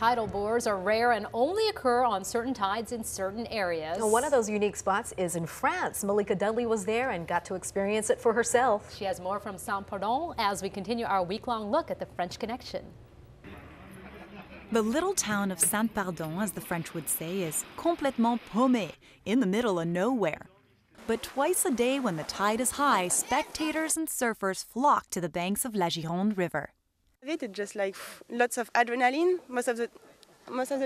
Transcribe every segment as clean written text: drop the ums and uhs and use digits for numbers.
Tidal boards are rare and only occur on certain tides in certain areas. One of those unique spots is in France. Malika Dudley was there and got to experience it for herself. She has more from Saint-Pardon as we continue our week-long look at the French Connection. The little town of Saint-Pardon, as the French would say, is complètement paumé, in the middle of nowhere. But twice a day when the tide is high, spectators and surfers flock to the banks of La Gironde River. It's just like lots of adrenaline most of the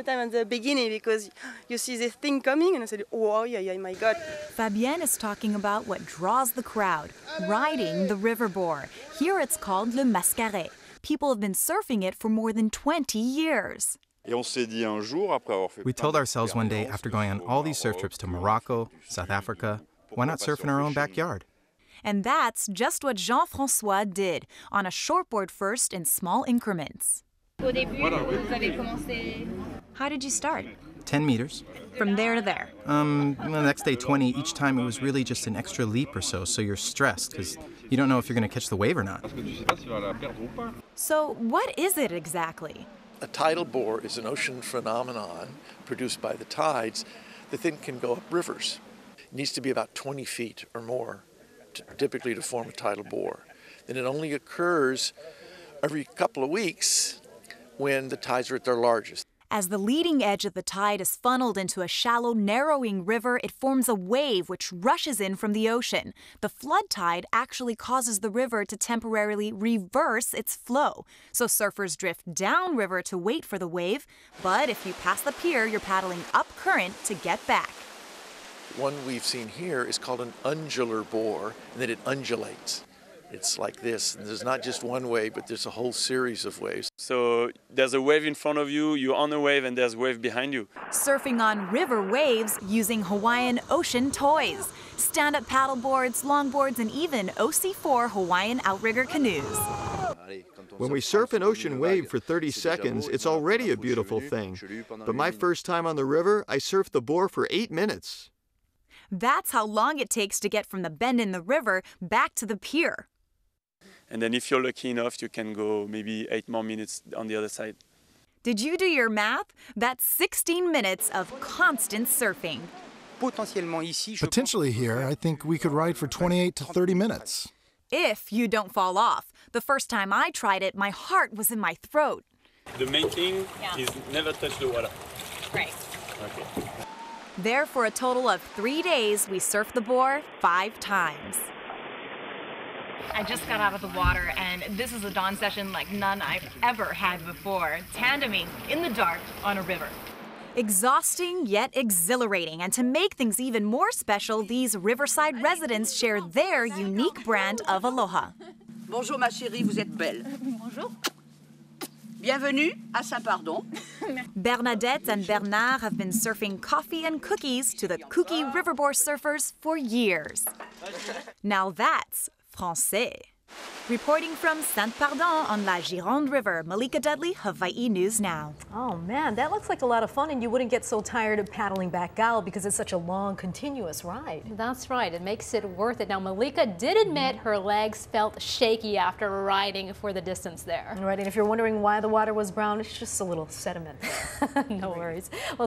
time at the beginning, because you see this thing coming and I said, oh yeah, my God. Fabienne is talking about what draws the crowd, riding the riverboard. Here it's called le mascaret. People have been surfing it for more than 20 years. We told ourselves one day, after going on all these surf trips to Morocco, South Africa, why not surf in our own backyard? And that's just what Jean-François did, on a shortboard first in small increments. How did you start? 10 meters. From there to there? The next day 20. Each time it was really just an extra leap or so you're stressed because you don't know if you're going to catch the wave or not. So what is it exactly? A tidal bore is an ocean phenomenon produced by the tides that then can go up rivers. It needs to be about 20 feet or more typically to form a tidal bore. And it only occurs every couple of weeks when the tides are at their largest. As the leading edge of the tide is funneled into a shallow, narrowing river, it forms a wave which rushes in from the ocean. The flood tide actually causes the river to temporarily reverse its flow. So surfers drift downriver to wait for the wave, but if you pass the pier, you're paddling up current to get back. One we've seen here is called an undular bore, and then it undulates. It's like this, and there's not just one wave, but there's a whole series of waves. So there's a wave in front of you, you're on a wave, and there's a wave behind you. Surfing on river waves using Hawaiian ocean toys, stand-up paddle boards, longboards, and even OC4 Hawaiian Outrigger canoes. When we surf an ocean wave for 30 seconds, it's already a beautiful thing. But my first time on the river, I surfed the bore for 8 minutes. That's how long it takes to get from the bend in the river back to the pier. And then if you're lucky enough, you can go maybe 8 more minutes on the other side. Did you do your math? That's 16 minutes of constant surfing. Potentially here, I think we could ride for 28 to 30 minutes. If you don't fall off. The first time I tried it, my heart was in my throat. The main thing is never touch the water. Right. Okay. There for a total of 3 days, we surfed the bore 5 times. I just got out of the water, and this is a dawn session like none I've ever had before. Tandeming in the dark on a river. Exhausting yet exhilarating, and to make things even more special, these riverside residents share their unique brand of aloha. Bonjour ma chérie, vous êtes belle. Bonjour. Bienvenue à Saint-Pardon. Bernadette and Bernard have been surfing coffee and cookies to the kooky riverboard surfers for years. Now that's Français. Reporting from Saint-Pardon on La Gironde River, Malika Dudley, Hawaii News Now. Oh man, that looks like a lot of fun, and you wouldn't get so tired of paddling back out because it's such a long, continuous ride. That's right, it makes it worth it. Now Malika did admit her legs felt shaky after riding for the distance there. Right, and if you're wondering why the water was brown, it's just a little sediment. No worries. Well,